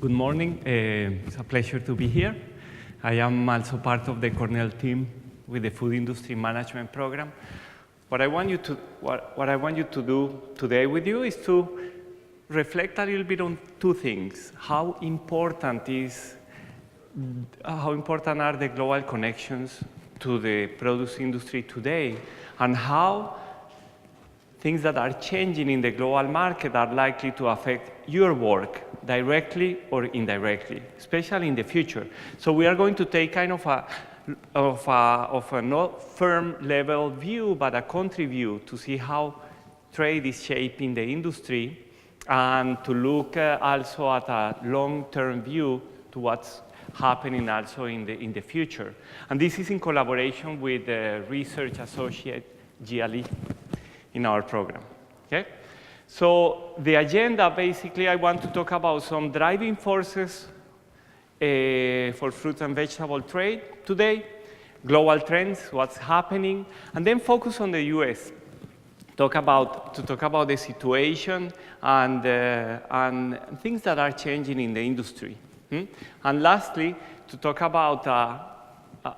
Good morning. It's a pleasure to be here. I am also part of the Cornell team with the Food Industry Management Program. What I want you to do today with you is to reflect a little bit on two things. How important are the global connections to the produce industry today, and how things that are changing in the global market are likely to affect your work directly or indirectly, especially in the future. So we are going to take kind of a not firm level view, but a country view to see how trade is shaping the industry, and to look also at a long-term view to what's happening also in the future. And this is in collaboration with the research associate GLE in our program. Okay? So the agenda, basically, I want to talk about some driving forces for fruit and vegetable trade today, global trends, what's happening, and then focus on the US. Talk about the situation and things that are changing in the industry. And lastly, to talk about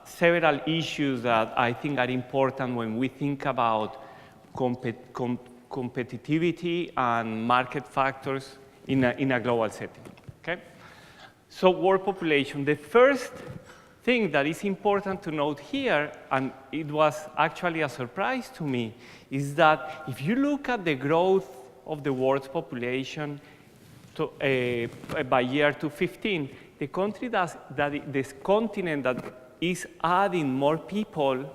several issues that I think are important when we think about competitivity and market factors in a global setting. Okay? So world population. The first thing that is important to note here, and it was actually a surprise to me, is that if you look at the growth of the world's population by year 2015, the country this continent that is adding more people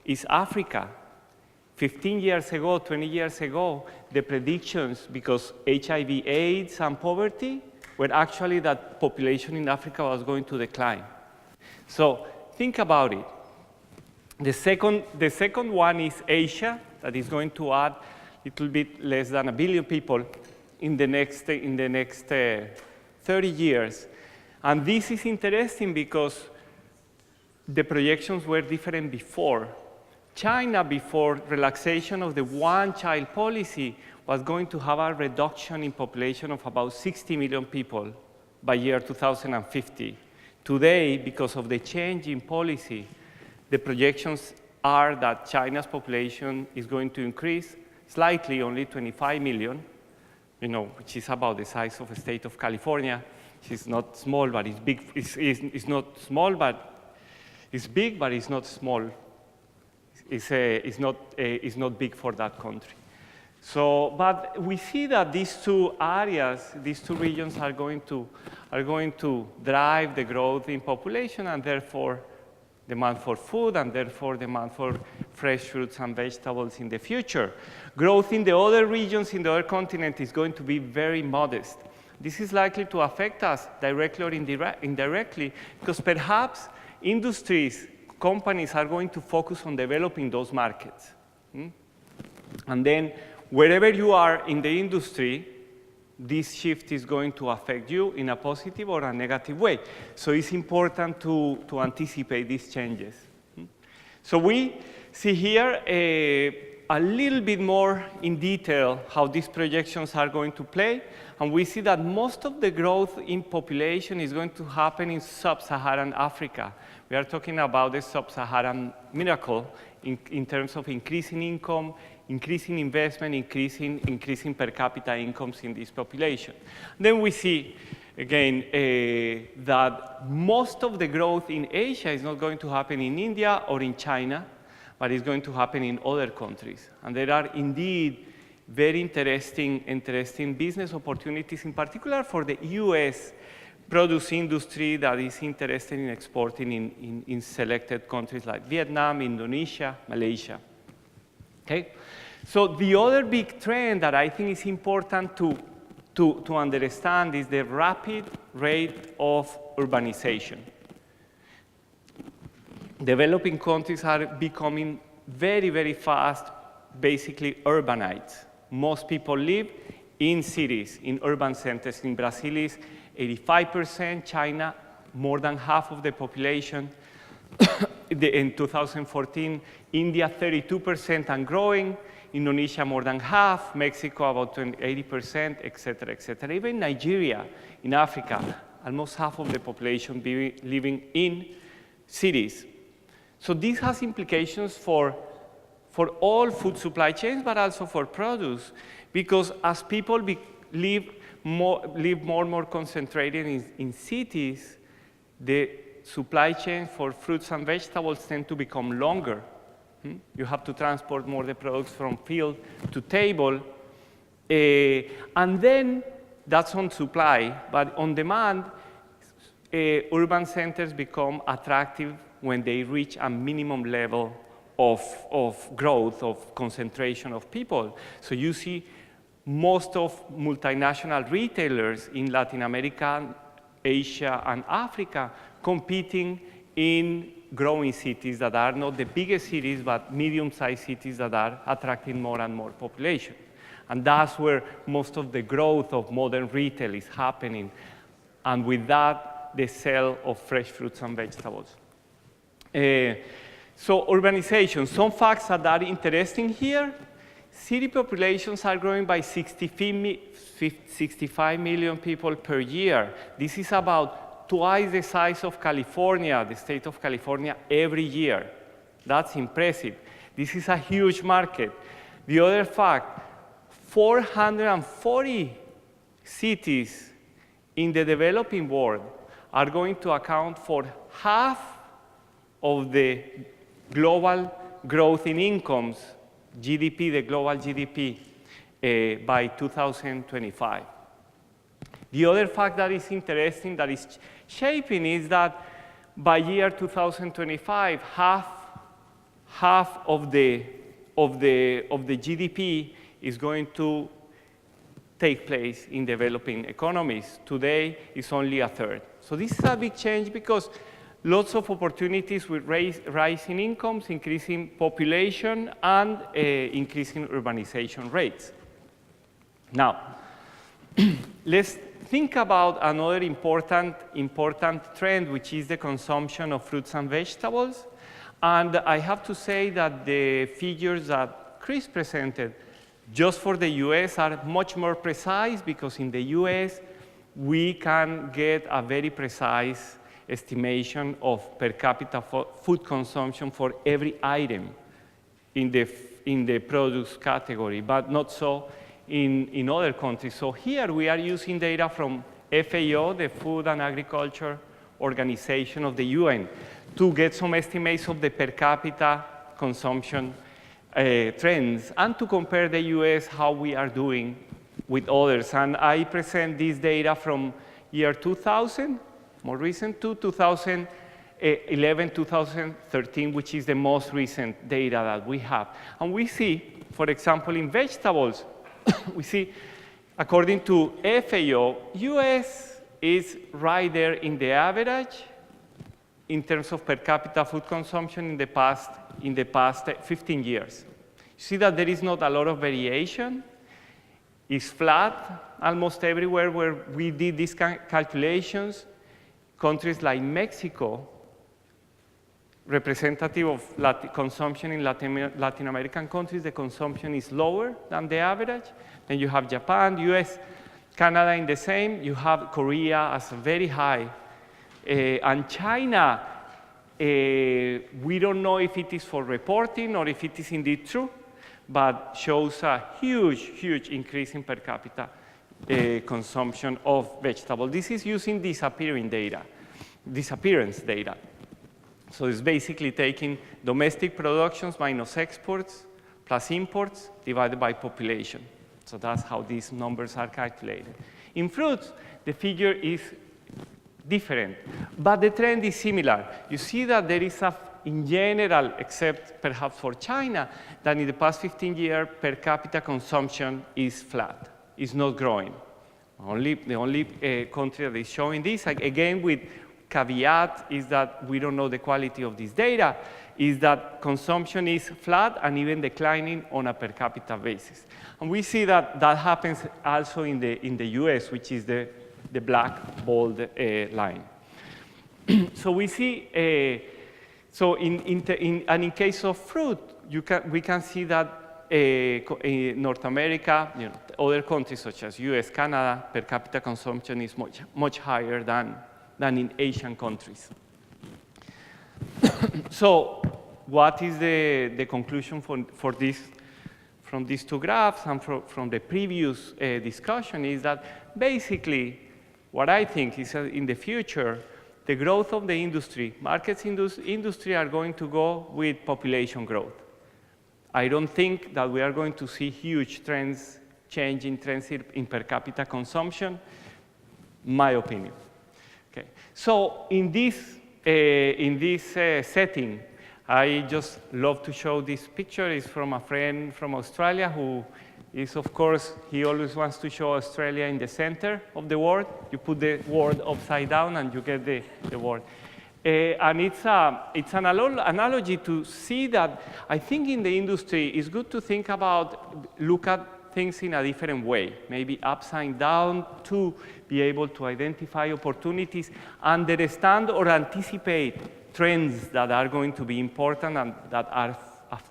is Africa. 15 years ago, 20 years ago, the predictions, because HIV, AIDS, and poverty, were actually that population in Africa was going to decline. So think about it. The second one is Asia, that is going to add a little bit less than 1 billion people in the next 30 years. And this is interesting because the projections were different before. China, before relaxation of the one-child policy, was going to have a reduction in population of about 60 million people by year 2050. Today, because of the change in policy, the projections are that China's population is going to increase slightly, only 25 million, which is about the size of the state of California. It's not small, but it's big. It's not small, but it's big, but it's not small. It's not big for that country. So, but we see that these two areas, these two regions are going to drive the growth in population, and therefore demand for food, and therefore demand for fresh fruits and vegetables in the future. Growth in the other regions, in the other continent, is going to be very modest. This is likely to affect us directly or indirectly, because perhaps industries, companies are going to focus on developing those markets. And then wherever you are in the industry, this shift is going to affect you in a positive or a negative way. So it's important to anticipate these changes. So we see here a little bit more in detail how these projections are going to play. And we see that most of the growth in population is going to happen in sub-Saharan Africa. We are talking about the sub-Saharan miracle in terms of increasing income, increasing investment, increasing per capita incomes in this population. Then we see, again, that most of the growth in Asia is not going to happen in India or in China, but it's going to happen in other countries. And there are indeed very interesting business opportunities, in particular for the US produce industry that is interested in exporting in selected countries like Vietnam, Indonesia, Malaysia. Okay? So the other big trend that I think is important to understand is the rapid rate of urbanization. Developing countries are becoming very, very fast, basically urbanites. Most people live in cities, in urban centers. In Brazil is 85%, China, more than half of the population. In 2014, India, 32% and growing. Indonesia, more than half. Mexico, about 80%, et cetera, et cetera. Even Nigeria, in Africa, almost half of the population living in cities. So this has implications for all food supply chains, but also for produce, because as people live more and more concentrated in cities, the supply chain for fruits and vegetables tend to become longer. You have to transport more the products from field to table. And then that's on supply, but on demand, urban centers become attractive when they reach a minimum level of growth, of concentration of people. So you see most of multinational retailers in Latin America, Asia, and Africa competing in growing cities that are not the biggest cities, but medium-sized cities that are attracting more and more population. And that's where most of the growth of modern retail is happening. And with that, the sale of fresh fruits and vegetables. So urbanization, some facts that are interesting here. City populations are growing by 65 million people per year. This is about twice the size of California, the state of California, every year. That's impressive. This is a huge market. The other fact, 440 cities in the developing world are going to account for half of the global growth in incomes, GDP, the global GDP, by 2025. The other fact that is interesting, that is shaping, is that by year 2025, half of the GDP is going to take place in developing economies. Today, it's only a third. So this is a big change because lots of opportunities with rising incomes, increasing population, and increasing urbanization rates. Now, let's think about another important trend, which is the consumption of fruits and vegetables. And I have to say that the figures that Chris presented just for the US are much more precise, because in the US, we can get a very precise estimation of per capita food consumption for every item in the produce category, but not so in other countries. So here we are using data from FAO, the Food and Agriculture Organization of the UN, to get some estimates of the per capita consumption trends, and to compare the US, how we are doing with others. And I present this data from year 2000, more recent, to 2011, 2013, which is the most recent data that we have. And we see, for example, in vegetables, we see, according to FAO, US is right there in the average in terms of per capita food consumption in the past 15 years. You see that there is not a lot of variation. It's flat almost everywhere where we did these calculations. Countries like Mexico, representative of consumption in Latin American countries, the consumption is lower than the average. Then you have Japan, US, Canada in the same. You have Korea as very high. And China, we don't know if it is for reporting or if it is indeed true, but shows a huge increase in per capita consumption of vegetables. This is using disappearance data. So it's basically taking domestic productions minus exports plus imports divided by population. So that's how these numbers are calculated. In fruits, the figure is different, but the trend is similar. You see that there is in general, except perhaps for China, that in the past 15 years, per capita consumption is flat, is not growing. The only country that is showing this, again with caveat, is that we don't know the quality of this data, is that consumption is flat and even declining on a per capita basis. And we see that that happens also in the US, which is the black bold line. So we see, in case of fruit, we can see that North America, other countries such as US, Canada, per capita consumption is much higher than in Asian countries. So what is the conclusion for this, from these two graphs and from the previous discussion is that basically what I think is in the future, the growth of the industry, markets industry are going to go with population growth. I don't think that we are going to see huge trends, changing trends in per capita consumption, my opinion. Okay. So in this setting, I just love to show this picture. It's from a friend from Australia who is, of course, he always wants to show Australia in the center of the world. You put the world upside down and you get the world. And it's an analogy to see that I think in the industry it's good to think about, look at things in a different way, maybe upside down to be able to identify opportunities, understand or anticipate trends that are going to be important and that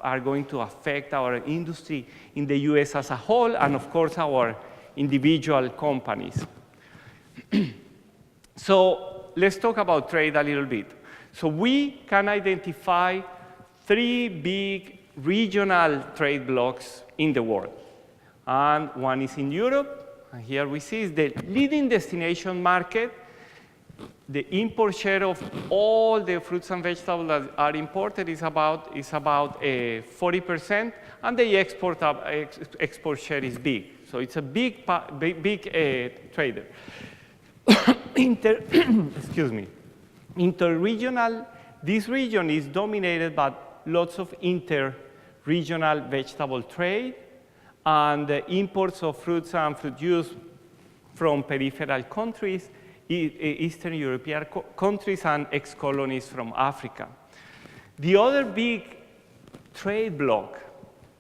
are going to affect our industry in the US as a whole, and of course our individual companies. So let's talk about trade a little bit. So we can identify 3 big regional trade blocks in the world. And one is in Europe, and here we see is the leading destination market. The import share of all the fruits and vegetables that are imported is about 40%, and the export share is big. So it's a big trader. Excuse me. Interregional, this region is dominated by lots of inter-regional vegetable trade and imports of fruits and fruit juice from peripheral countries, Eastern European countries, and ex-colonies from Africa. The other big trade bloc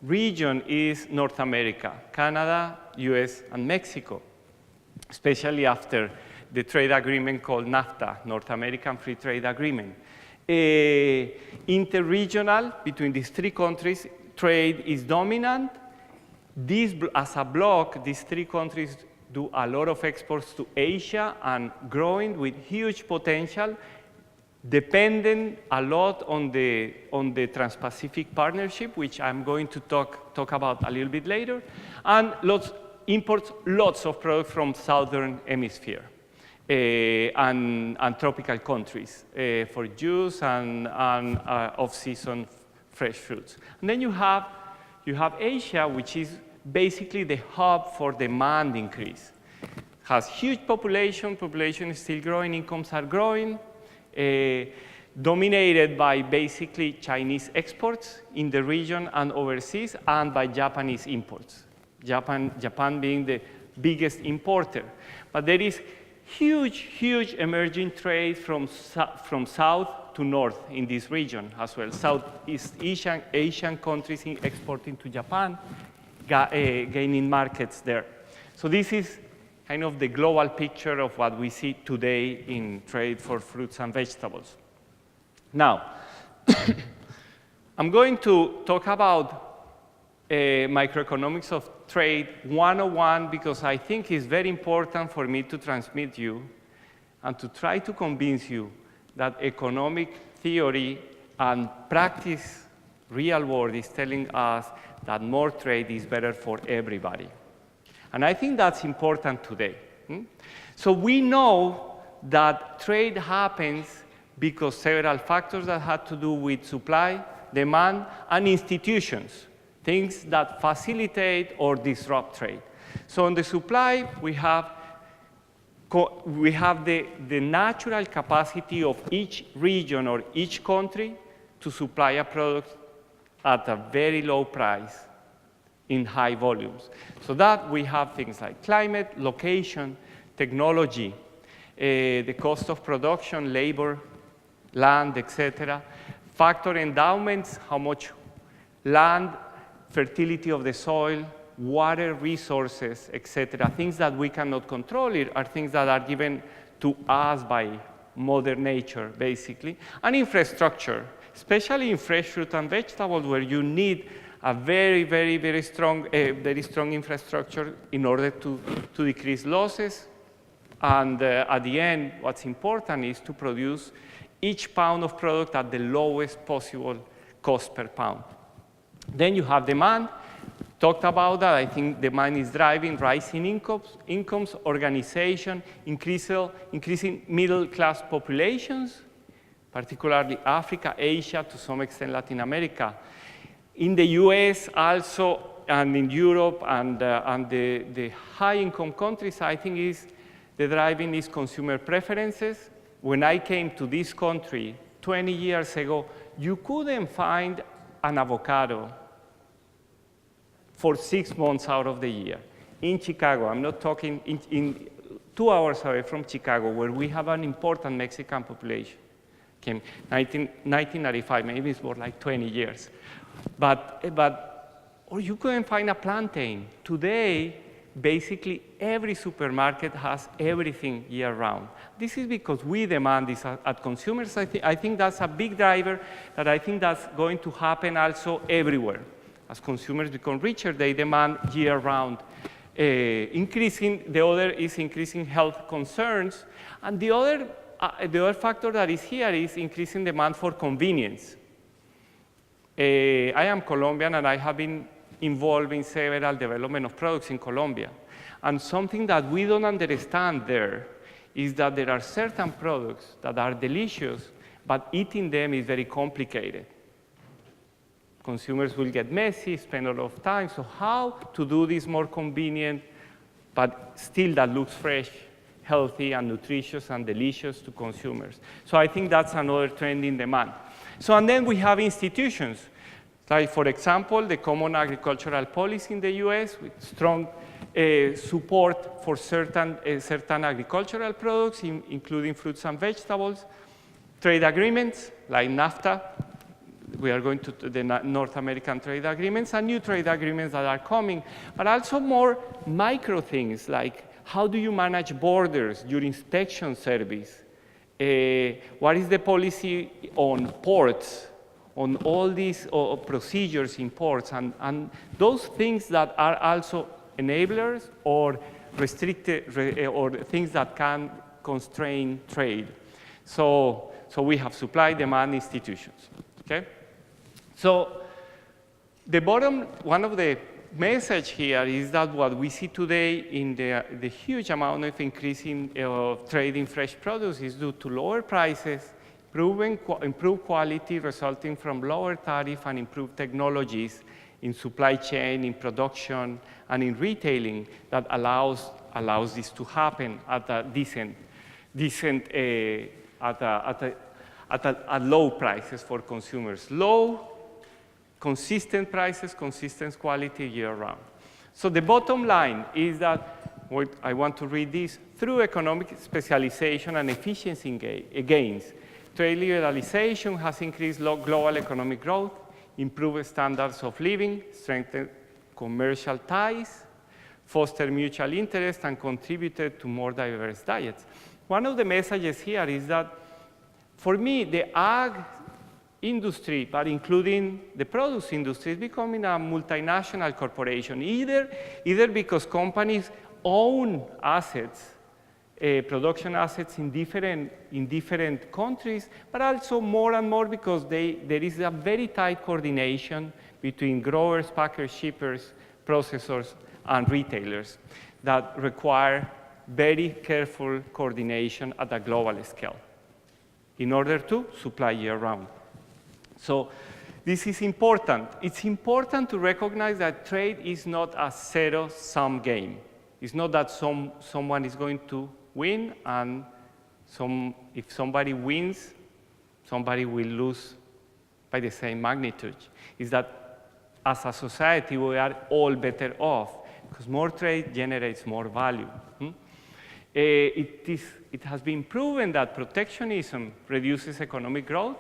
region is North America, Canada, US, and Mexico, especially after the trade agreement called NAFTA, North American Free Trade Agreement. Interregional, between these 3 countries, trade is dominant. As a bloc, these 3 countries do a lot of exports to Asia and growing with huge potential, dependent a lot on the Trans-Pacific Partnership, which I'm going to talk about a little bit later, and imports lots of products from Southern Hemisphere. And tropical countries for juice and off-season fresh fruits. And then you have Asia, which is basically the hub for demand increase. Has huge population is still growing, incomes are growing, dominated by basically Chinese exports in the region and overseas, and by Japanese imports. Japan being the biggest importer. But there is huge emerging trade from south to north in this region as well. Southeast Asian countries exporting to Japan, gaining markets there. So this is kind of the global picture of what we see today in trade for fruits and vegetables. Now, I'm going to talk about microeconomics of trade 101 because I think it's very important for me to transmit you and to try to convince you that economic theory and practice, real world, is telling us that more trade is better for everybody. And I think that's important today. So we know that trade happens because several factors that had to do with supply, demand, and institutions, things that facilitate or disrupt trade. So on the supply, we have the natural capacity of each region or each country to supply a product at a very low price in high volumes. So that we have things like climate, location, technology, the cost of production, labor, land, etc. Factor endowments, how much land, fertility of the soil, water resources, etc. Things that we cannot control are things that are given to us by Mother Nature, basically. And infrastructure, especially in fresh fruit and vegetables, where you need a very strong infrastructure in order to decrease losses. And at the end, what's important is to produce each pound of product at the lowest possible cost per pound. Then you have demand. Talked about that. I think demand is driving rising incomes, organization, increasing middle-class populations, particularly Africa, Asia, to some extent Latin America. In the US also, and in Europe, and the high-income countries, I think the driving is consumer preferences. When I came to this country 20 years ago, you couldn't find an avocado for 6 months out of the year. In Chicago, I'm not talking in 2 hours away from Chicago, where we have an important Mexican population. Came 1995, maybe it's more like 20 years. Or you couldn't find a plantain. Today, basically every supermarket has everything year-round. This is because we demand this at consumers. I think that's a big driver that I think that's going to happen also everywhere. As consumers become richer, they demand year-round. The other is increasing health concerns. And the other factor that is here is increasing demand for convenience. I am Colombian, and I have been involved in several development of products in Colombia. And something that we don't understand there is that there are certain products that are delicious, but eating them is very complicated. Consumers will get messy, spend a lot of time. So how to do this more convenient, but still that looks fresh, healthy, and nutritious, and delicious to consumers? So I think that's another trend in demand. So, and then we have institutions. Like, for example, the Common Agricultural Policy in the US, with strong support for certain agricultural products, including fruits and vegetables. Trade agreements, like NAFTA. We are going to the North American trade agreements, and new trade agreements that are coming. But also more micro things, like how do you manage borders, your inspection service? What is the policy on ports? On all these procedures in ports, and those things that are also enablers or restricted or things that can constrain trade. So we have supply, demand, institutions. Okay. So one of the message here is that what we see today in the huge amount of increasing trade in fresh produce is due to lower prices, improved quality resulting from lower tariff, and improved technologies in supply chain, in production, and in retailing that allows this to happen at a at low prices for consumers. Low, consistent prices, consistent quality year-round. So the bottom line is that, I want to read this, through economic specialization and efficiency gains, trade liberalization has increased global economic growth, improved standards of living, strengthened commercial ties, fostered mutual interest, and contributed to more diverse diets. One of the messages here is that, for me, the ag industry, but including the produce industry, is becoming a multinational corporation, either because companies own assets, production assets in different countries, but also more and more because there is a very tight coordination between growers, packers, shippers, processors, and retailers that require very careful coordination at a global scale in order to supply year-round. So this is important. It's important to recognize that trade is not a zero-sum game. It's not that someone is going to win, and if somebody wins, somebody will lose by the same magnitude. It's that as a society, we are all better off because more trade generates more value. It has been proven that protectionism reduces economic growth.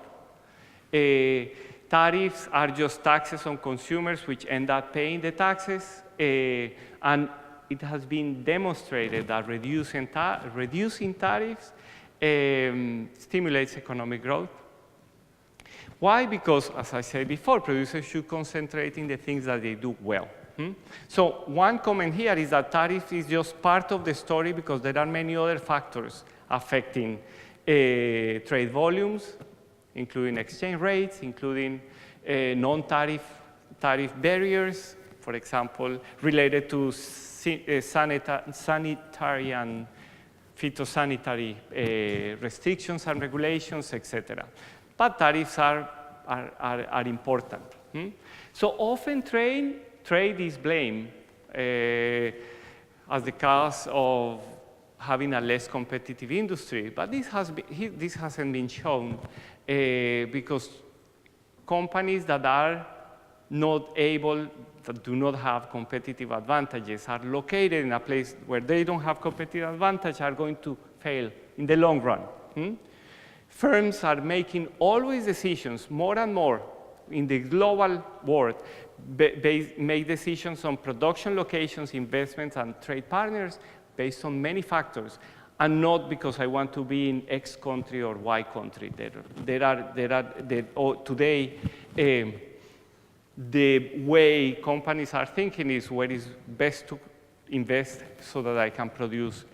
Tariffs are just taxes on consumers which end up paying the taxes, and it has been demonstrated that reducing tariffs stimulates economic growth. Why? Because, as I said before, producers should concentrate in the things that they do well. So one comment here is that tariff is just part of the story because there are many other factors affecting trade volumes, including exchange rates, including non-tariff barriers, for example, related to sanitary and phytosanitary restrictions and regulations, etc. But tariffs are important. So often trade is blamed as the cause of having a less competitive industry, but this hasn't been shown because companies that are not able, that do not have competitive advantages, are located in a place where they don't have competitive advantage, are going to fail in the long run. Firms are making always decisions, more and more, in the global world, make decisions on production locations, investments, and trade partners based on many factors, and not because I want to be in X country or Y country. Today, the way companies are thinking is where is best to invest so that I can produce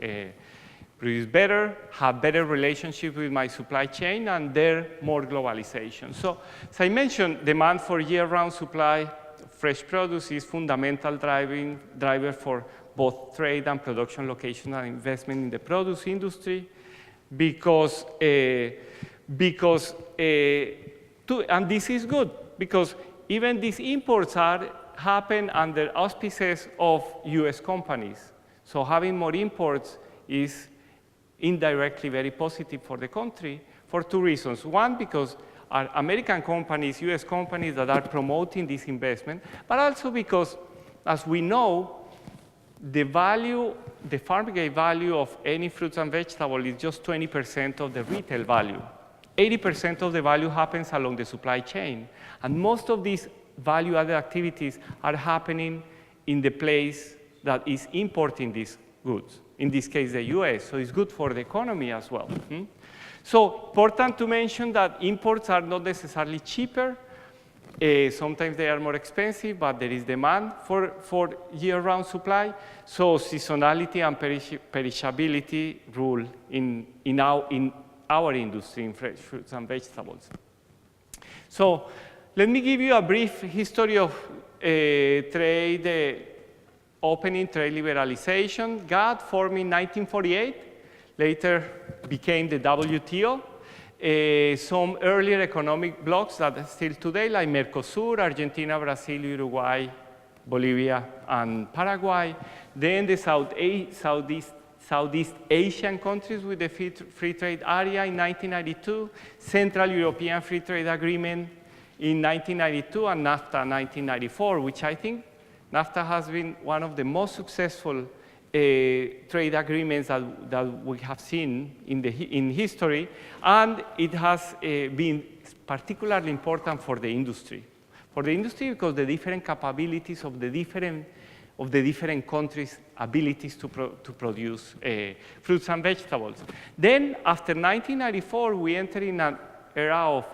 better, have better relationship with my supply chain, and there more globalization. So, as I mentioned, demand for year-round supply of fresh produce is fundamental driver for both trade and production location and investment in the produce industry, because and this is good because even these imports happen under auspices of US companies. So having more imports is indirectly very positive for the country for two reasons. One, because are American companies, US companies that are promoting this investment, but also because, as we know, the farm gate value of any fruits and vegetables is just 20% of the retail value. 80% of the value happens along the supply chain. And most of these value-added activities are happening in the place that is importing these goods, in this case, the US. So it's good for the economy as well. So important to mention that imports are not necessarily cheaper. Sometimes they are more expensive, but there is demand for year-round supply. So seasonality and perishability rule in our industry in fresh fruits and vegetables. So let me give you a brief history of trade opening, trade liberalization. GATT formed in 1948, later became the WTO. Some earlier economic blocs that still today, like Mercosur, Argentina, Brazil, Uruguay, Bolivia, and Paraguay. Then the Southeast Asian countries with the free trade area in 1992, Central European Free Trade Agreement in 1992, and NAFTA 1994, which I think NAFTA has been one of the most successful trade agreements that we have seen in history, and it has been particularly important for the industry. For the industry because the different capabilities of the different countries' abilities to produce fruits and vegetables. Then, after 1994, we entered in an era of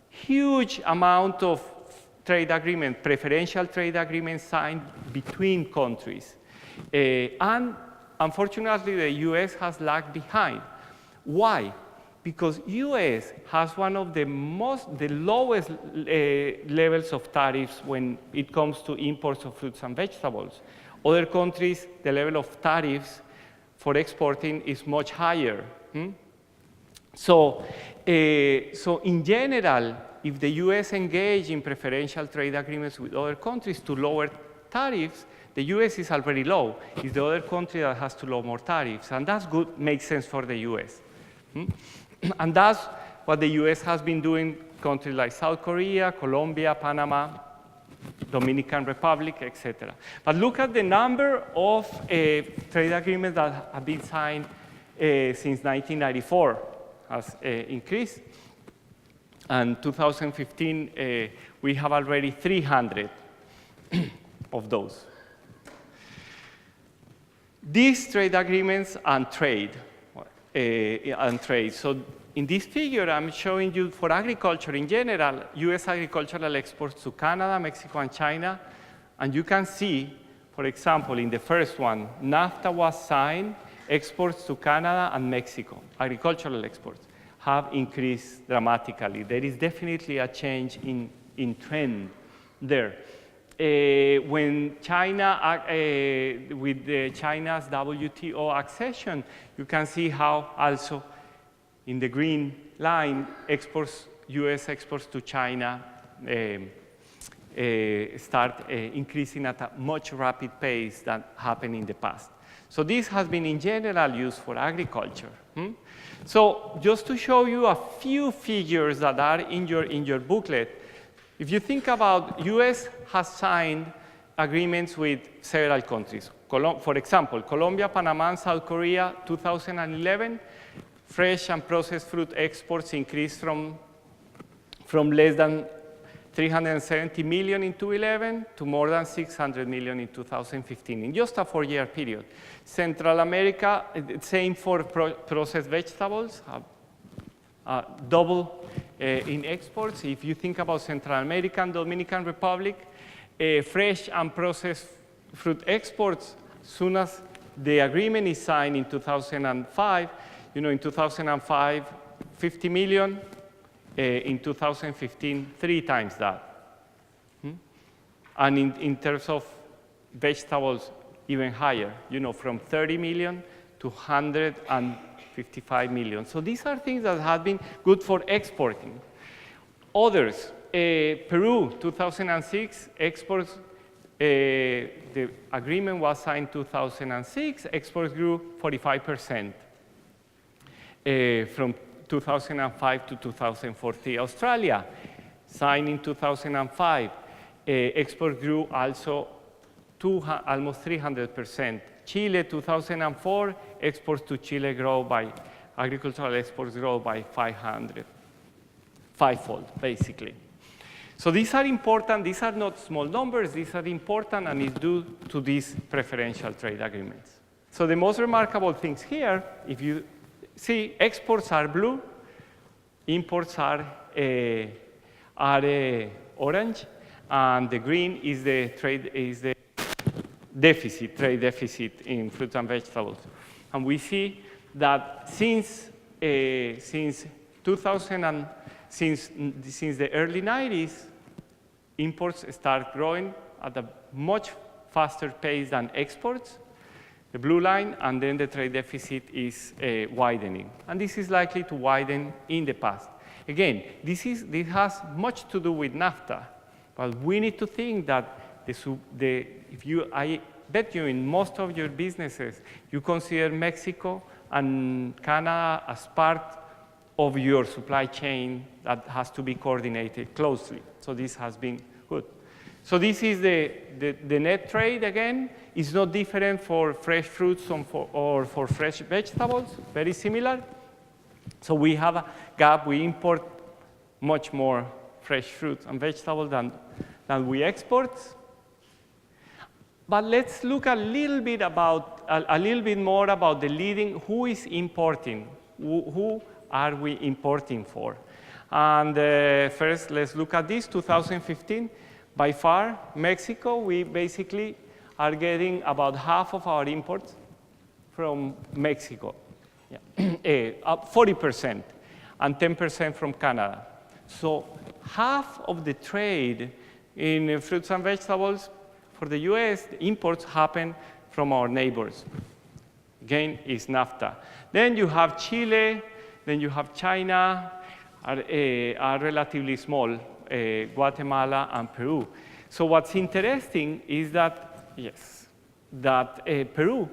huge amount of trade agreements, preferential trade agreements signed between countries. And unfortunately, the US has lagged behind. Why? Because US has one of the lowest levels of tariffs when it comes to imports of fruits and vegetables. Other countries, the level of tariffs for exporting is much higher. So in general, if the US engage in preferential trade agreements with other countries to lower tariffs, the US is already low. It's the other country that has to lower more tariffs. And that's good, makes sense for the US. And that's what the US has been doing, countries like South Korea, Colombia, Panama, Dominican Republic, etc. But look at the number of trade agreements that have been signed since 1994 has increased. And 2015, we have already 300 of those. These trade agreements and trade. So in this figure, I'm showing you for agriculture in general, US agricultural exports to Canada, Mexico, and China. And you can see, for example, in the first one, NAFTA was signed, exports to Canada and Mexico, agricultural exports, have increased dramatically. There is definitely a change in trend there. When China, with China's WTO accession, you can see how also in the green line, exports, US exports to China start increasing at a much rapid pace than happened in the past. So this has been in general used for agriculture. So just to show you a few figures that are in your booklet, if you think about US has signed agreements with several countries. For example, Colombia, Panama, and South Korea, 2011, fresh and processed fruit exports increased from less than 370 million in 2011 to more than 600 million in 2015, in just a 4-year period. Central America, same for processed vegetables, double in exports. If you think about Central America and Dominican Republic, fresh and processed fruit exports, soon as the agreement is signed in 2005, in 2005, 50 million, in 2015, 3 times that. And in terms of vegetables, even higher, from 30 million to 155 million. So these are things that have been good for exporting. Others, Peru, 2006, exports, the agreement was signed in 2006, exports grew 45%. From 2005 to 2014. Australia, signed in 2005, export grew also almost 300%. Chile, 2004, exports to Chile agricultural exports grow by 5-fold, basically. So these are important, these are not small numbers, these are important, and it's due to these preferential trade agreements. So the most remarkable things here, if you see, exports are blue, imports are orange, and the green is the trade deficit in fruits and vegetables. And we see that since the early 90s, imports start growing at a much faster pace than exports, the blue line, and then the trade deficit is widening. And this is likely to widen in the past. Again, this has much to do with NAFTA, but we need to think that I bet you in most of your businesses, you consider Mexico and Canada as part of your supply chain that has to be coordinated closely. So this has been good. So this is the net trade again. It's not different for fresh fruits or for fresh vegetables, very similar. So we have a gap. We import much more fresh fruits and vegetables than we export. But let's look a little bit more about the leading, who is importing, who are we importing for? And first, let's look at this, 2015. By far, Mexico, we basically are getting about half of our imports from Mexico, 40%, and 10% from Canada. So half of the trade in fruits and vegetables for the US, the imports happen from our neighbors. Again, is NAFTA. Then you have Chile, then you have China, are relatively small, Guatemala and Peru. So what's interesting is that, Peru,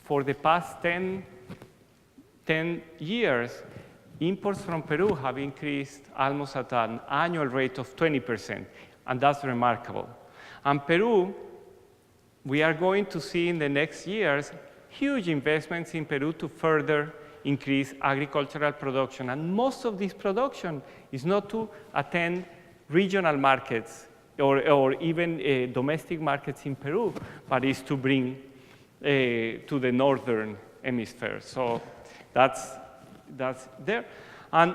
for the past 10 years, imports from Peru have increased almost at an annual rate of 20%, and that's remarkable. And Peru, we are going to see in the next years huge investments in Peru to further increase agricultural production. And most of this production is not to attend regional markets or even domestic markets in Peru, but is to bring to the northern hemisphere. So that's there. And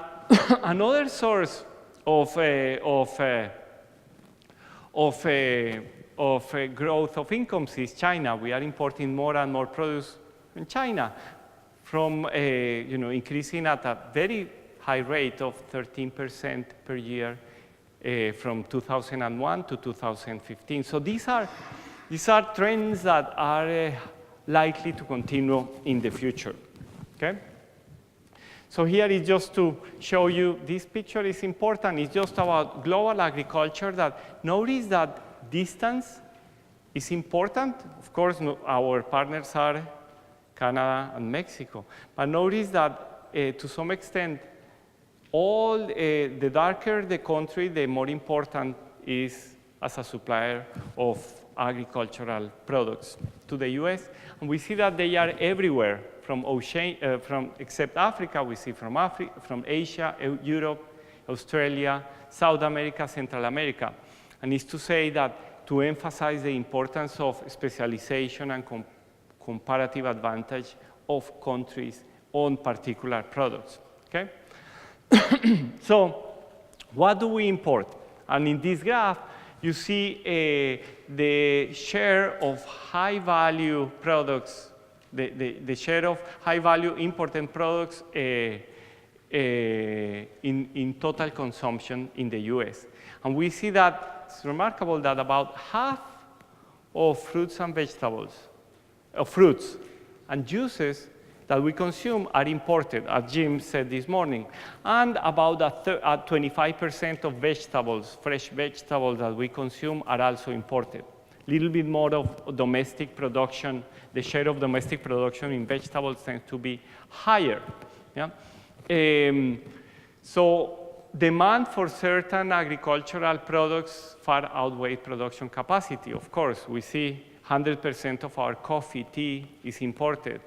another source of growth of incomes is China. We are importing more and more produce from China, from increasing at a very high rate of 13% per year from 2001 to 2015. So these are trends that are likely to continue in the future. Okay. So here is just to show you, this picture is important. It's just about global agriculture. That notice that distance is important. Of course, our partners are Canada and Mexico. But notice that to some extent, the darker the country, the more important is as a supplier of agricultural products to the US. And we see that they are everywhere. Except Africa, we see from Asia, Europe, Australia, South America, Central America. And it's to say that to emphasize the importance of specialization and comparative advantage of countries on particular products. Okay? So what do we import? And in this graph, you see the share of high-value products, the share of high-value imported products in total consumption in the US. And we see that it's remarkable that about half of fruits and vegetables, fruits and juices that we consume are imported, as Jim said this morning. And about 25% of vegetables, fresh vegetables that we consume are also imported. A little bit more of domestic production. The share of domestic production in vegetables tends to be higher. Yeah? So demand for certain agricultural products far outweighs production capacity. Of course, we see 100% of our coffee, tea is imported.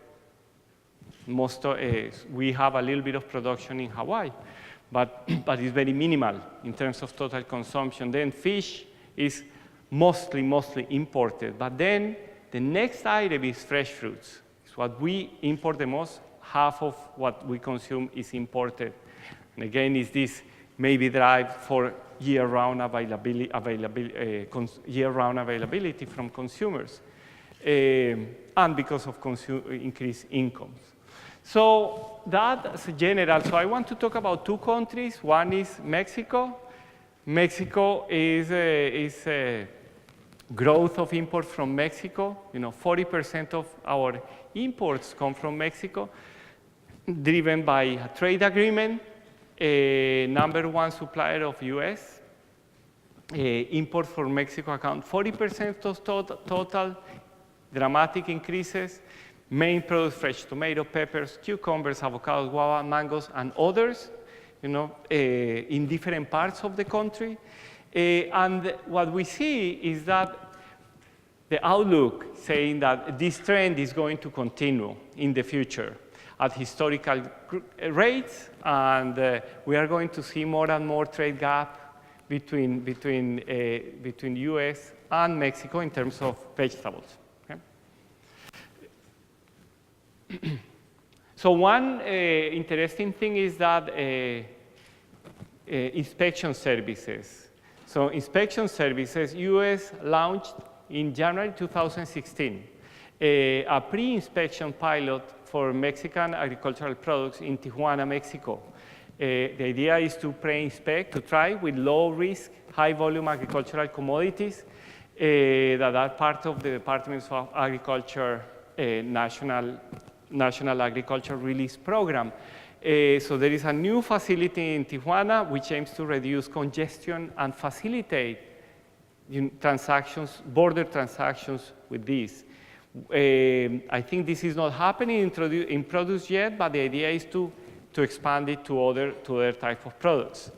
We have a little bit of production in Hawaii, but it's very minimal in terms of total consumption. Then fish is mostly imported. But then the next item is fresh fruits. It's what we import the most. Half of what we consume is imported. And again, is this maybe drive for year-round availability from consumers, and because of increased incomes. So that's general. So I want to talk about two countries. One is Mexico. Mexico is growth of imports from Mexico. 40% of our imports come from Mexico, driven by a trade agreement. #1 supplier of US. Imports from Mexico account 40% of total, dramatic increases. Main products, fresh tomato, peppers, cucumbers, avocados, guava, mangoes, and others, in different parts of the country. And what we see is that the outlook saying that this trend is going to continue in the future at historical rates, and we are going to see more and more trade gap between US and Mexico in terms of vegetables. So one interesting thing is that inspection services. So inspection services, US launched in January 2016 a pre-inspection pilot for Mexican agricultural products in Tijuana, Mexico. The idea is to pre-inspect, to try with low-risk, high-volume agricultural commodities that are part of the Department of Agriculture National Agriculture Release Program. So there is a new facility in Tijuana which aims to reduce congestion and facilitate border transactions with these. I think this is not happening in produce yet, but the idea is to expand it to other type of products.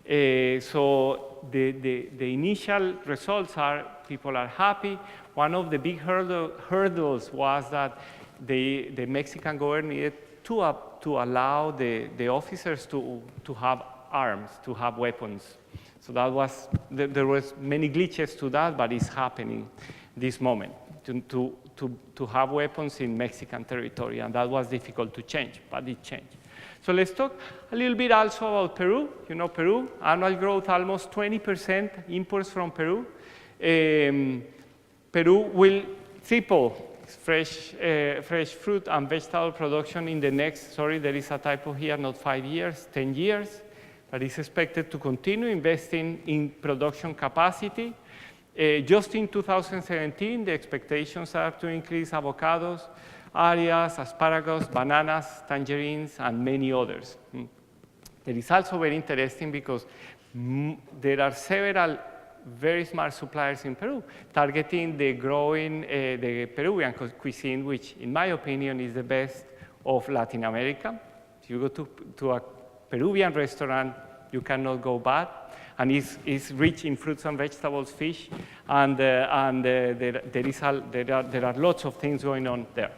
So the initial results are people are happy. One of the big hurdles was that the Mexican government needed to allow the officers to have arms, to have weapons. So there was many glitches to that, but it's happening this moment to have weapons in Mexican territory, and that was difficult to change, but it changed. So let's talk a little bit also about Peru. You know Peru, annual growth almost 20% imports from Peru. Peru will triple fresh fruit and vegetable production in the next, sorry, there is a typo here, not 5 years, 10 years, but it's expected to continue investing in production capacity. Just in 2017, the expectations are to increase avocados, areas, asparagus, bananas, tangerines, and many others. It is also very interesting because there are several very smart suppliers in Peru targeting the growing, the Peruvian cuisine, which in my opinion is the best of Latin America. If you go to a Peruvian restaurant, you cannot go bad. And it's rich in fruits and vegetables, fish, and there are lots of things going on there.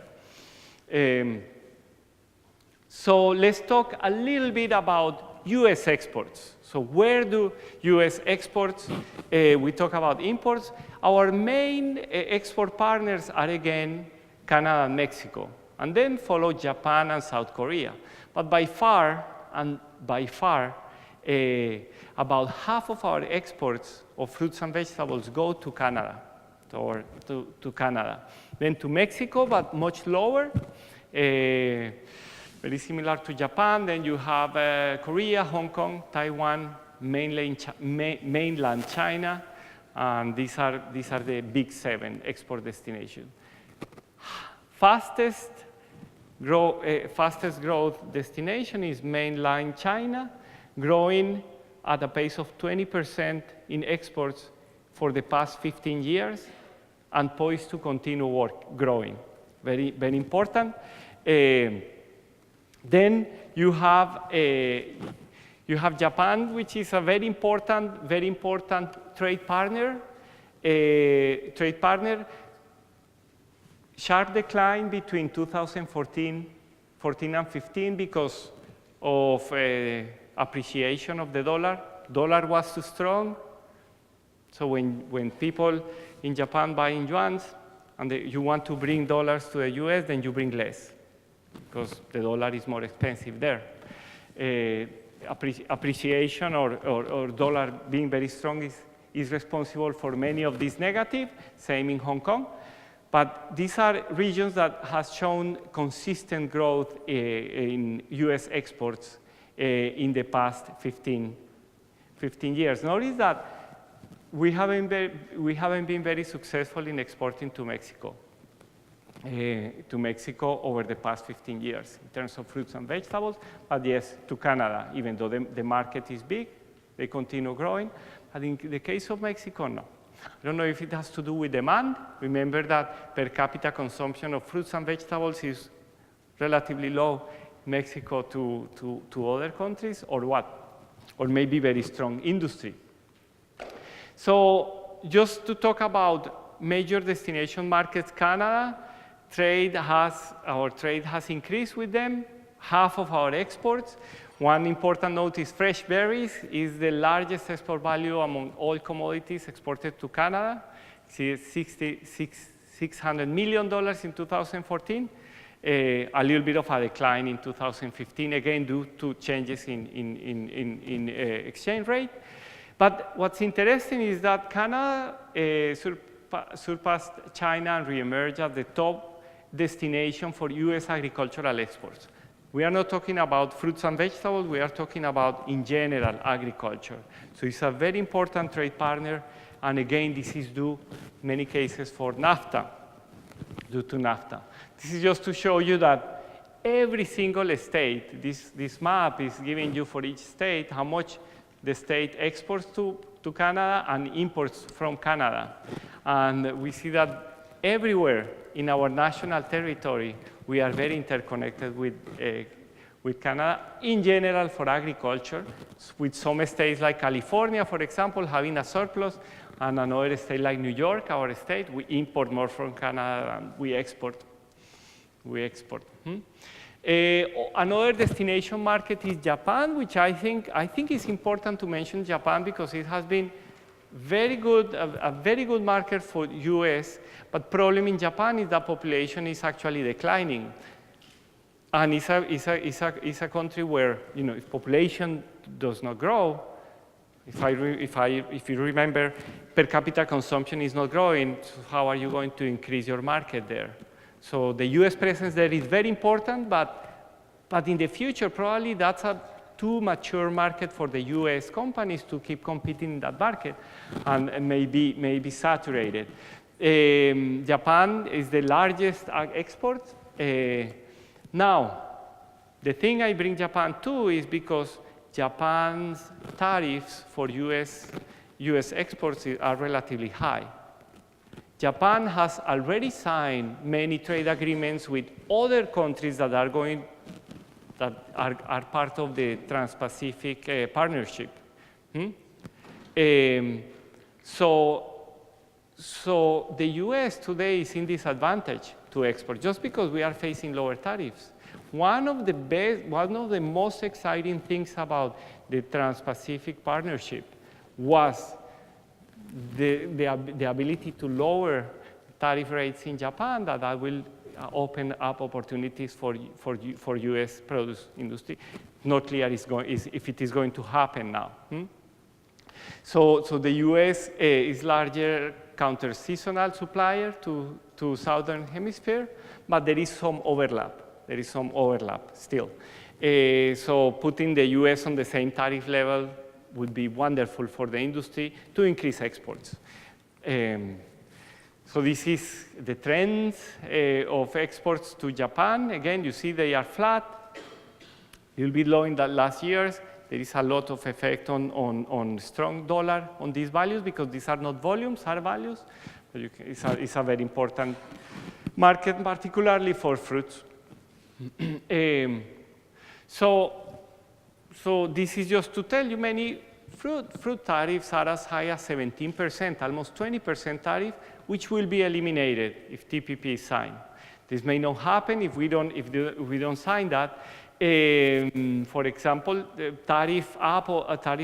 So let's talk a little bit about US exports. So where do US exports, we talk about imports. Our main export partners are again Canada and Mexico, and then follow Japan and South Korea. But by far, about half of our exports of fruits and vegetables go to Canada, or to Canada. Then to Mexico, but much lower. Very similar to Japan. Then you have Korea, Hong Kong, Taiwan, mainland China, and these are the big 7 export destinations. Fastest growth destination is mainland China, growing at a pace of 20% in exports for the past 15 years, and poised to continue growing. Very, very important. Then you have Japan, which is a very important trade partner. Sharp decline between 2014 and 15 because of appreciation of the dollar. Dollar was too strong. So when people in Japan buy in yuans and you want to bring dollars to the US, then you bring less, because the dollar is more expensive there. Appreciation or dollar being very strong is responsible for many of these negative, same in Hong Kong. But these are regions that has shown consistent growth in US exports in the past 15 years. Notice that we haven't been very successful in exporting to Mexico. Over the past 15 years in terms of fruits and vegetables, but yes, to Canada, even though the market is big, they continue growing. But in the case of Mexico, no. I don't know if it has to do with demand. Remember that per capita consumption of fruits and vegetables is relatively low in Mexico to other countries, or what? Or maybe very strong industry. So just to talk about major destination markets, Canada, our trade has increased with them, half of our exports. One important note is fresh berries is the largest export value among all commodities exported to Canada. It's $600 million in 2014, a little bit of a decline in 2015, again due to changes in exchange rate. But what's interesting is that Canada surpassed China and reemerged as the top destination for US agricultural exports. We are not talking about fruits and vegetables, we are talking about, in general, agriculture. So it's a very important trade partner, and again, this is due, in many cases, for NAFTA, due to NAFTA. This is just to show you that every single state, this map is giving you for each state how much the state exports to Canada and imports from Canada. And we see that everywhere in our national territory, we are very interconnected with Canada, in general for agriculture, with some states like California, for example, having a surplus, and another state like New York, our state, we import more from Canada than we export. Another destination market is Japan, which I think is important to mention Japan because it has been a very good market for US, but problem in Japan is that population is actually declining. And it's a country where, if population does not grow, if you remember, per capita consumption is not growing, so how are you going to increase your market there? So the US presence there is very important, but in the future, probably that's a too mature market for the US companies to keep competing in that market, and maybe saturated. Japan is the largest ag export. Now, the thing I bring Japan to is because Japan's tariffs for US exports are relatively high. Japan has already signed many trade agreements with other countries that are part of the Trans-Pacific Partnership. So the US today is in disadvantage to export just because we are facing lower tariffs. One of the most exciting things about the Trans-Pacific Partnership was the ability to lower tariff rates in Japan that will open up opportunities for US produce industry. Not clear if it is going to happen now. So the US is larger counter-seasonal supplier to Southern Hemisphere, but there is some overlap. There is some overlap still. So putting the US on the same tariff level would be wonderful for the industry to increase exports. So this is the trends of exports to Japan. Again, you see they are flat, a little bit low in the last years. There is a lot of effect on strong dollar on these values because these are not volumes, are values. But it's a very important market, particularly for fruits. So this is just to tell you many fruit tariffs are as high as 17%, almost 20% tariff, which will be eliminated if TPP is signed. This may not happen if we don't sign that. For example, the tariff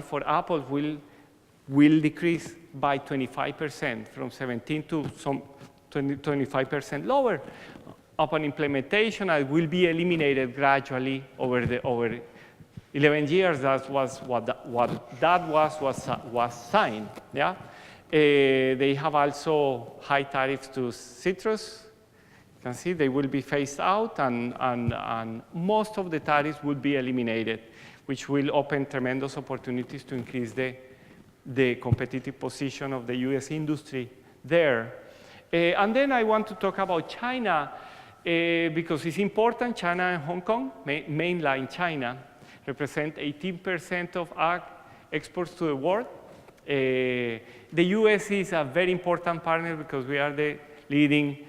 for apples will decrease by 25%, from 17 to some 25% lower. Upon implementation, it will be eliminated gradually over 11 years. That was was signed. Yeah, they have also high tariffs to citrus. You can see they will be phased out, and most of the tariffs will be eliminated, which will open tremendous opportunities to increase the competitive position of the US industry there. And then I want to talk about China, because it's important. China and Hong Kong, mainland China, represent 18% of ag exports to the world. The US is a very important partner because we are the leading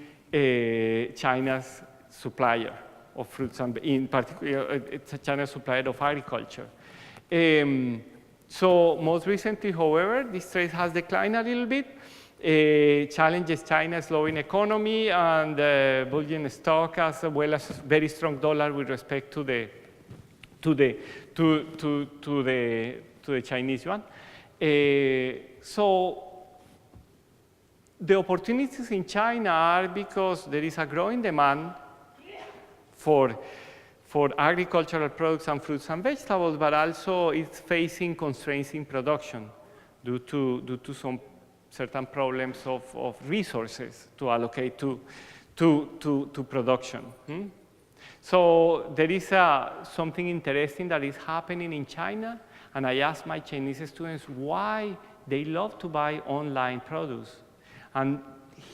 China's supplier of fruits, and in particular, it's a China supplier of agriculture. So most recently, however, this trade has declined a little bit. Challenges China's slowing economy and bullion stock, as well as very strong dollar with respect to the Chinese yuan. So the opportunities in China are because there is a growing demand for agricultural products and fruits and vegetables, but also it's facing constraints in production due to some certain problems of resources to allocate to production. So there is something interesting that is happening in China, and I asked my Chinese students why they love to buy online produce. And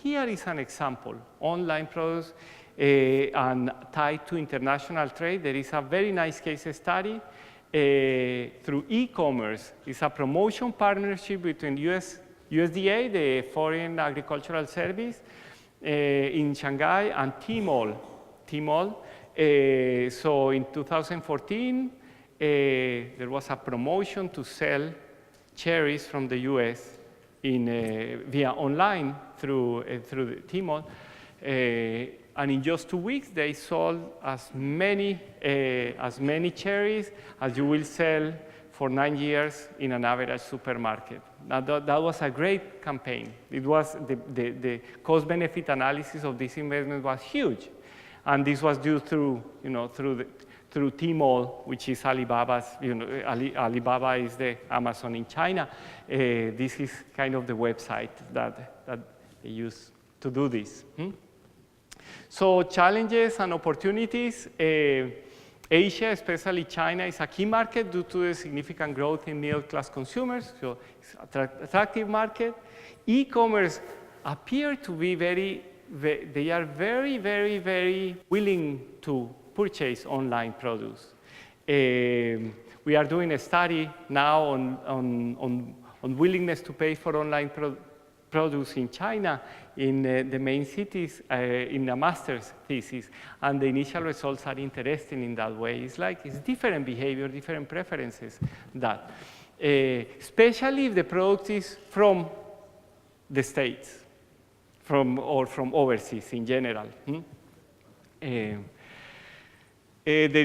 here is an example, online products and tied to international trade. There is a very nice case study through e-commerce. It's a promotion partnership between USDA, the Foreign Agricultural Service, in Shanghai, and Tmall. So in 2014, there was a promotion to sell cherries from the US via online through the Tmall. And in just 2 weeks, they sold as many cherries as you will sell for 9 years in an average supermarket. Now, that was a great campaign. It was the cost-benefit analysis of this investment was huge. And this was due through, through Tmall, which is Alibaba's, Alibaba is the Amazon in China. This is kind of the website that they use to do this. So challenges and opportunities. Asia, especially China, is a key market due to the significant growth in middle-class consumers, so it's an attractive market. E-commerce appear to be they are very, very, very willing to purchase online products. We are doing a study now on willingness to pay for online products in China, in the main cities, in a master's thesis, and the initial results are interesting in that way. It's different behavior, different preferences, especially if the product is from the States, or from overseas in general. There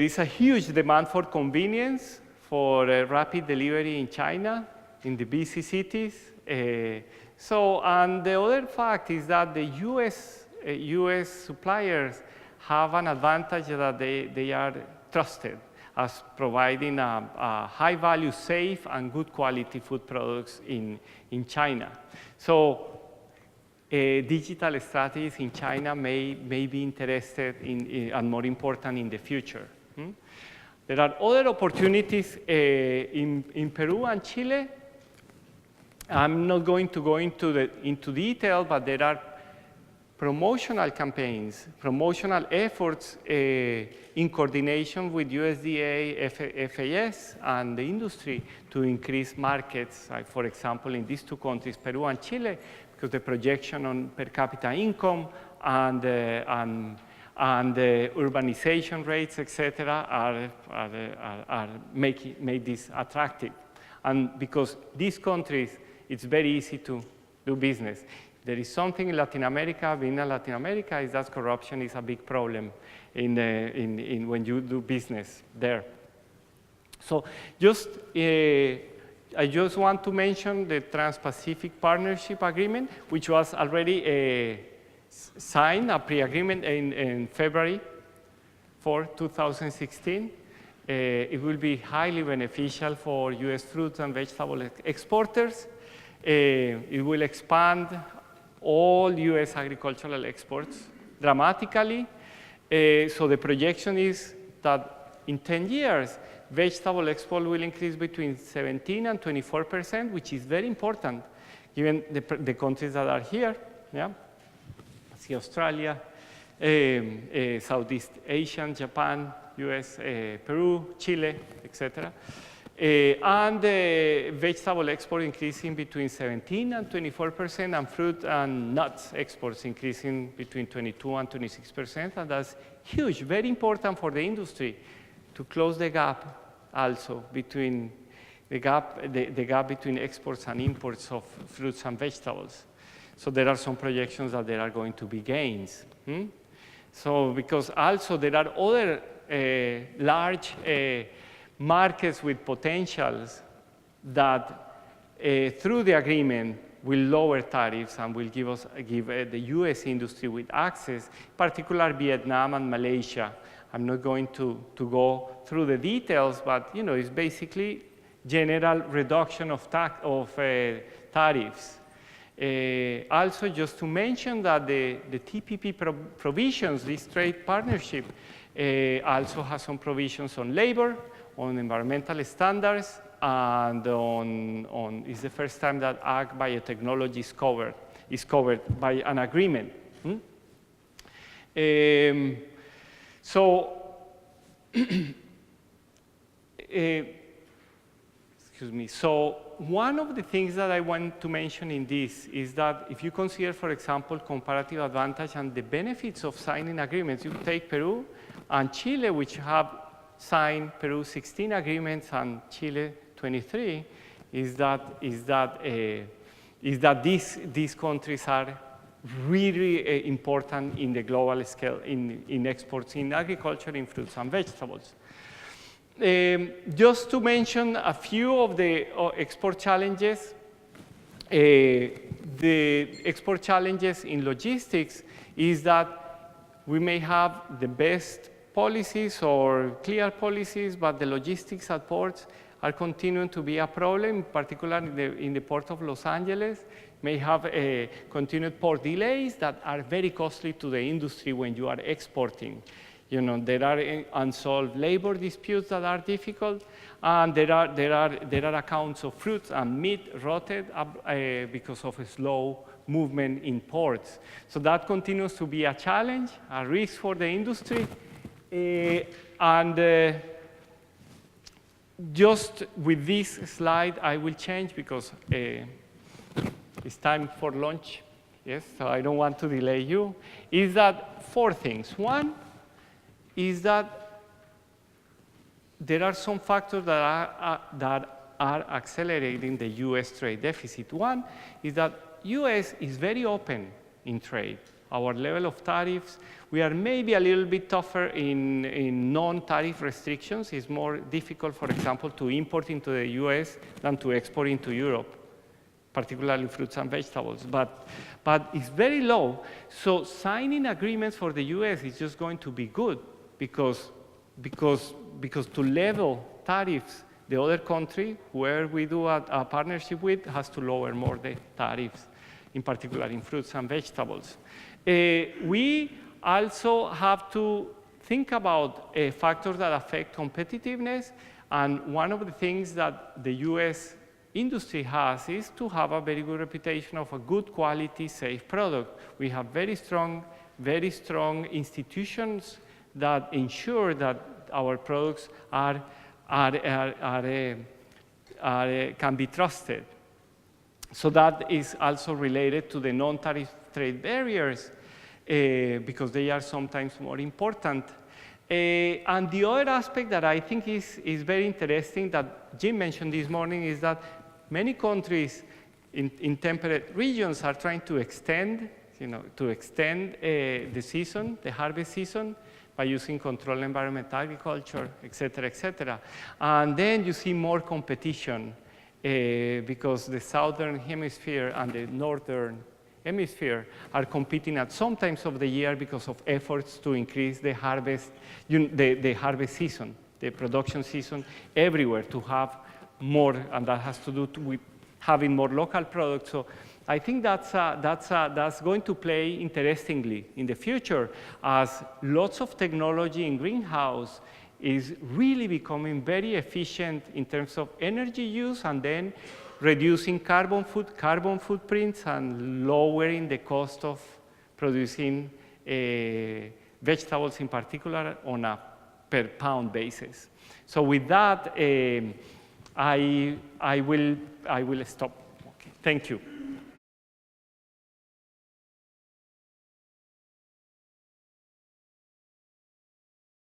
is a huge demand for convenience, for rapid delivery in China, in the busy cities. And the other fact is that the US suppliers have an advantage that they are trusted as providing a high-value, safe, and good quality food products in China. So digital strategies in China may be interested in and more important in the future. There are other opportunities in Peru and Chile. I'm not going to go into detail, but there are promotional campaigns, promotional efforts in coordination with USDA, FAS, and the industry to increase markets, like for example, in these two countries, Peru and Chile, because the projection on per capita income and the urbanization rates, etc., make this attractive. And because these countries, it's very easy to do business. There is something in Latin America, being in Latin America, is that corruption is a big problem when you do business there. So I just want to mention the Trans-Pacific Partnership Agreement, which was already signed, a pre-agreement in February 4, 2016. It will be highly beneficial for US fruits and vegetable exporters. It will expand all US agricultural exports dramatically. So the projection is that in 10 years, vegetable export will increase between 17 and 24%, which is very important given the countries that are here. Yeah? See Australia, Southeast Asia, Japan, US, Peru, Chile, etc. And the vegetable export increasing between 17 and 24%, and fruit and nuts exports increasing between 22 and 26%, and that's huge, very important for the industry to close the gap also between the gap between exports and imports of fruits and vegetables. So there are some projections that there are going to be gains. So because also there are other large markets with potentials that through the agreement will lower tariffs and will give the US industry with access, particularly Vietnam and Malaysia. I'm not going to go through the details, but it's basically general reduction of tariffs. Also, just to mention that the TPP provisions, this trade partnership, also has some provisions on labor, on environmental standards, and it's the first time that ag biotechnology is covered by an agreement. Excuse me. So one of the things that I want to mention in this is that if you consider, for example, comparative advantage and the benefits of signing agreements, you take Peru and Chile, which have signed Peru 16 agreements and Chile 23, is that these countries are really important in the global scale in exports in agriculture, in fruits and vegetables. Just to mention a few of the export challenges, the export challenges in logistics is that we may have the best policies or clear policies, but the logistics at ports are continuing to be a problem, particularly in the port of Los Angeles. May have continued port delays that are very costly to the industry when you are exporting. You know, there are unsolved labor disputes that are difficult, and there are accounts of fruits and meat rotted because of a slow movement in ports. So that continues to be a challenge, a risk for the industry. Just with this slide, I will change because it's time for lunch. Yes, so I don't want to delay you. Is that 4 things. One is that there are some factors that are accelerating the US trade deficit. One is that US is very open in trade. Our level of tariffs, we are maybe a little bit tougher in non-tariff restrictions. It's more difficult, for example, to import into the US than to export into Europe, particularly fruits and vegetables. But it's very low. So signing agreements for the US is just going to be good because to level tariffs, the other country where we do a partnership with has to lower more the tariffs, in particular in fruits and vegetables. We also have to think about factors that affect competitiveness, and one of the things that the US industry has is to have a very good reputation of a good quality, safe product. We have very strong institutions that ensure that our products can be trusted. So that is also related to the non-tariff trade barriers because they are sometimes more important. And the other aspect that I think is very interesting that Jim mentioned this morning is that many countries in temperate regions are trying to extend, the season, the harvest season, by using controlled environment agriculture, et cetera, and then you see more competition because the southern hemisphere and the northern hemisphere are competing at some times of the year because of efforts to increase the harvest, the harvest season, the production season everywhere to have more, and that has to do with having more local products. So I think that's going to play interestingly in the future as lots of technology in greenhouse is really becoming very efficient in terms of energy use and then reducing carbon footprints and lowering the cost of producing vegetables in particular on a per pound basis. So with that, I will stop. Okay. Thank you.